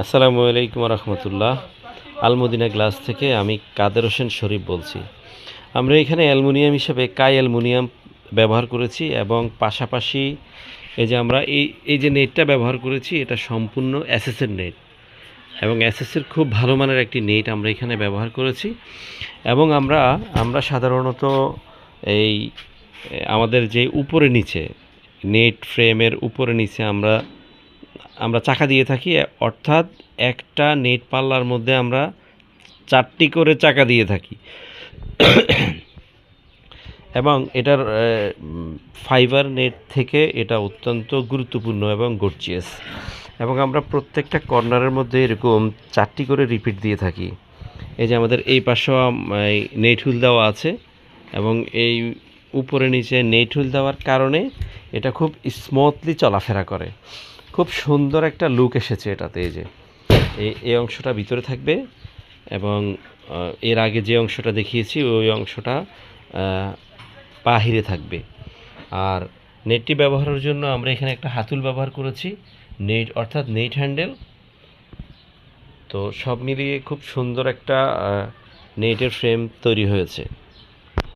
আসসালামু আলাইকুম রহমতুল্লাহ। আলমদিনা গ্লাস থেকে আমি কাদের হোসেন শরীফ বলছি। আমরা এখানে অ্যালুমিনিয়াম হিসেবে কাই অ্যালুমিনিয়াম ব্যবহার করেছি এবং পাশাপাশি এই যে আমরা এই যে নেটটা ব্যবহার করেছি এটা সম্পূর্ণ এসএসের নেট এবং এসএসের খুব ভালো মানের একটি নেট আমরা এখানে ব্যবহার করেছি। এবং আমরা সাধারণত এই আমাদের যে উপরে নিচে নেট ফ্রেমের উপরে নিচে আমরা চাকা দিয়ে থাকি, অর্থাৎ একটা নেট পাল্লার মধ্যে আমরা 4টি করে চাকা দিয়ে থাকি এবং এটার ফাইবার নেট থেকে এটা অত্যন্ত গুরুত্বপূর্ণ এবং গর্জিয়াস। এবং আমরা প্রত্যেকটা কর্নারের মধ্যে এরকম 4টি করে রিপিট দিয়ে থাকি। এই যে আমাদের এই পাশেও নেট হুল দেওয়া আছে এবং এই উপরে নিচে নেট হুল দেওয়ার কারণে এটা খুব স্মুথলি চলাফেরা করে। খুব সুন্দর একটা লুক এসেছে এটাতে। এই যে এই অংশটা ভিতরে থাকবে এবং এর আগে যে অংশটা দেখিয়েছি ওই অংশটা বাহিরে থাকবে। আর নেটটি ব্যবহারের জন্য আমরা এখানে একটা হাতুল ব্যবহার করেছি, নেট অর্থাৎ নেট হ্যান্ডেল। তো সব মিলিয়ে খুব সুন্দর একটা নেটের ফ্রেম তৈরি হয়েছে।